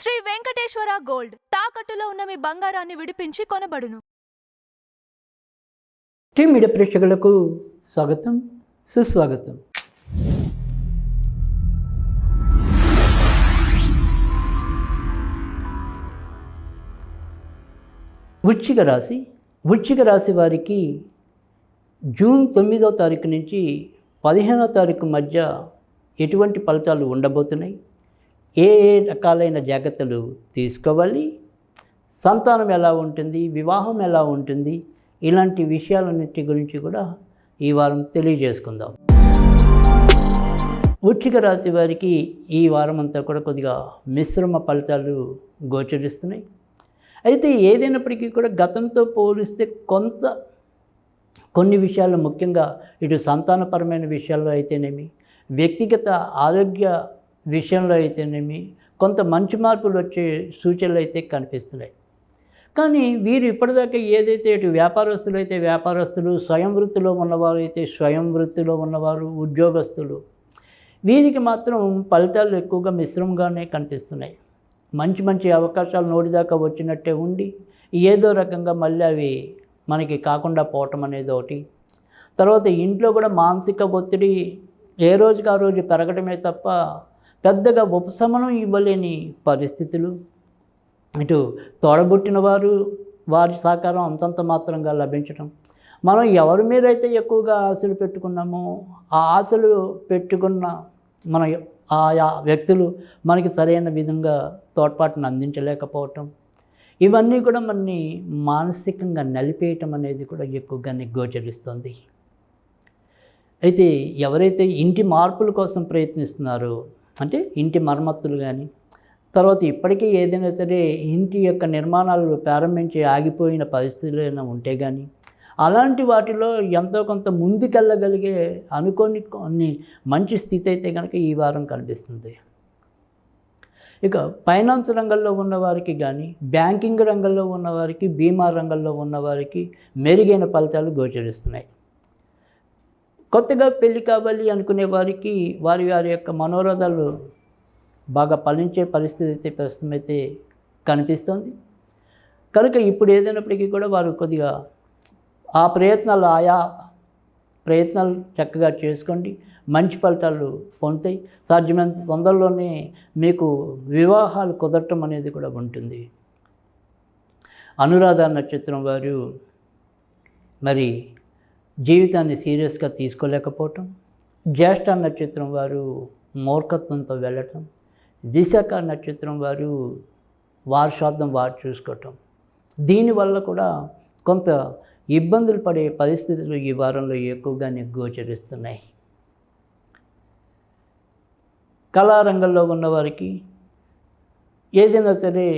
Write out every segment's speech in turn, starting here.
Shri Venkateswara gold తాకట్టులో ఉన్న మీ బంగారాన్ని విడిపించి కొనబడును. టీమ్ మీడియా ప్రేక్షకులకు స్వాగతం, సుస్వాగతం. వృశ్చిక రాశి వారికి జూన్ 9వ తారీఖు నుంచి 15వ తారీఖు మధ్య ఎటువంటి ఫలితాలు ఉండబోతున్నాయి, ఏ రకాలైన జాగ్రత్తలు తీసుకోవాలి, సంతానం ఎలా ఉంటుంది, వివాహం ఎలా ఉంటుంది, ఇలాంటి విషయాలన్నిటి గురించి కూడా ఈ వారం తెలియజేసుకుందాం. వృశ్చిక రాశి వారికి ఈ వారం అంతా కూడా కొద్దిగా మిశ్రమ ఫలితాలు గోచరిస్తున్నాయి. అయితే ఏదైనప్పటికీ కూడా గతంతో పోలిస్తే కొన్ని విషయాలు, ముఖ్యంగా ఇటు సంతానపరమైన విషయాల్లో అయితేనేమి, వ్యక్తిగత ఆరోగ్య విషయంలో అయితేనేమి కొంత మంచి మార్పులు వచ్చే సూచనలు అయితే కనిపిస్తున్నాయి. కానీ వీరు ఇప్పటిదాకా ఏదైతే ఇటు వ్యాపారస్తులు అయితే వ్యాపారస్తులు, స్వయం వృత్తిలో ఉన్నవారు అయితే స్వయం వృత్తిలో ఉన్నవారు, ఉద్యోగస్తులు, వీరికి మాత్రం ఫలితాలు ఎక్కువగా మిశ్రమంగానే కనిపిస్తున్నాయి. మంచి అవకాశాలు నోటిదాకా వచ్చినట్టే ఉండి ఏదో రకంగా మళ్ళీ అవి మనకి కాకుండా పోవటం అనేది ఒకటి. తర్వాత ఇంట్లో కూడా మానసిక ఒత్తిడి ఏ రోజుకి ఆ రోజు పెరగడమే తప్ప పెద్దగా ఉపశమనం ఇవ్వలేని పరిస్థితులు. ఇటు తోడబుట్టిన వారి సహకారం అంతంత మాత్రంగా లభించడం, మనం ఎవరి మీద అయితే ఎక్కువగా ఆశలు పెట్టుకున్నామో ఆ ఆశలు పెట్టుకున్న మన ఆయా వ్యక్తులు మనకి సరైన విధంగా తోడ్పాటును అందించలేకపోవటం, ఇవన్నీ కూడా మనని మానసికంగా నలిపేయటం అనేది కూడా ఎక్కువగానే గోచరిస్తుంది. అయితే ఎవరైతే ఇంటి మార్పుల కోసం ప్రయత్నిస్తున్నారో, అంటే ఇంటి మరమ్మతులు కానీ, తర్వాత ఇప్పటికీ ఏదైనా సరే ఇంటి యొక్క నిర్మాణాలు ప్రారంభించి ఆగిపోయిన పరిస్థితులు ఏమైనా ఉంటే కానీ, అలాంటి వాటిలో ఎంతో కొంత ముందుకెళ్ళగలిగే కొన్ని మంచి స్థితి అయితే కనుక ఈ వారం కనిపిస్తుంది. ఇక ఫైనాన్స్ రంగంలో ఉన్నవారికి కానీ, బ్యాంకింగ్ రంగంలో ఉన్నవారికి, బీమా రంగంలో ఉన్నవారికి మెరుగైన ఫలితాలు గోచరిస్తున్నాయి. కొత్తగా పెళ్లి కావాలి అనుకునే వారికి వారి యొక్క మనోరథాలు బాగా ఫలించే పరిస్థితి అయితే ప్రస్తుతం అయితే కనిపిస్తుంది. కనుక ఇప్పుడు ఏదైనప్పటికీ కూడా వారు కొద్దిగా ఆయా ప్రయత్నాలు చక్కగా చేసుకోండి, మంచి ఫలితాలు పొందుతాయి. సాధ్యమైనంత తొందరలోనే మీకు వివాహాలు కుదరటం అనేది కూడా ఉంటుంది. అనురాధ నక్షత్రం వారు మరి జీవితాన్ని సీరియస్గా తీసుకోలేకపోవటం, జ్యేష్ఠ నక్షత్రం వారు మూర్ఖత్వంతో వెళ్ళటం, విశాఖ నక్షత్రం వారు వారి స్వార్థం వారు చూసుకోవటం, దీనివల్ల కూడా కొంత ఇబ్బందులు పడే పరిస్థితులు ఈ వారంలో ఎక్కువగానే గోచరిస్తున్నాయి. కళారంగంలో ఉన్నవారికి, ఏదైనా సరే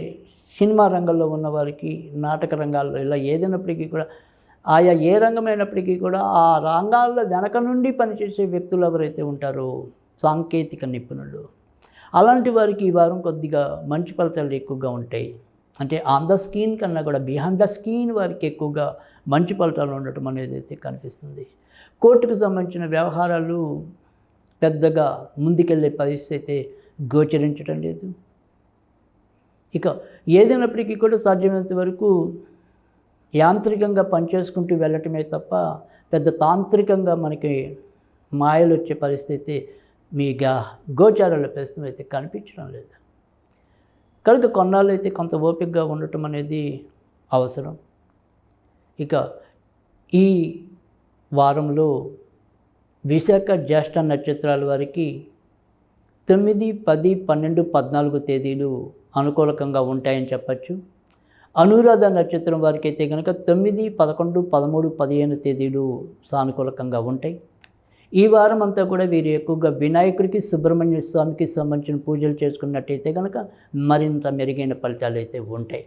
సినిమా రంగంలో ఉన్నవారికి, నాటక రంగాల్లో ఇలా ఏదైనప్పటికీ కూడా ఆయా ఏ రంగమైనప్పటికీ కూడా ఆ రంగాల్లో వెనక నుండి పనిచేసే వ్యక్తులు ఎవరైతే ఉంటారో, సాంకేతిక నిపుణులు, అలాంటి వారికి ఈ వారం కొద్దిగా మంచి ఫలితాలు ఎక్కువగా ఉంటాయి. అంటే ఆన్ ద స్క్రీన్ కన్నా కూడా బిహైండ్ ద స్క్రీన్ వారికి ఎక్కువగా మంచి ఫలితాలు ఉండటం అనేది అయితే కనిపిస్తుంది. కోర్టుకు సంబంధించిన వ్యవహారాలు పెద్దగా ముందుకెళ్ళే పరిస్థితి అయితే గోచరించడం లేదు. ఇక ఏదైనప్పటికీ కూడా సాధ్యమైనంత వరకు యాంత్రికంగా పనిచేసుకుంటూ వెళ్ళటమే తప్ప పెద్ద తాంత్రికంగా మనకి మాయలు వచ్చే పరిస్థితి మీ గోచారాల ప్రస్తుతం అయితే కనిపించడం లేదు. కనుక కొన్నాళ్ళు అయితే కొంత ఓపికగా ఉండటం అనేది అవసరం. ఇక ఈ వారంలో విశాఖ జ్యేష్ఠ నక్షత్రాల వారికి 9, 10, 12, 14 తేదీలు అనుకూలకంగా ఉంటాయని చెప్పచ్చు. అనురాధ నక్షత్రం వారికి అయితే కనుక 9, 11, 13, 15 తేదీలు సానుకూలకంగా ఉంటాయి. ఈ వారం అంతా కూడా వీరు ఎక్కువగా వినాయకుడికి, సుబ్రహ్మణ్య స్వామికి సంబంధించిన పూజలు చేసుకున్నట్టయితే కనుక మరింత మెరుగైన ఫలితాలు అయితే ఉంటాయి.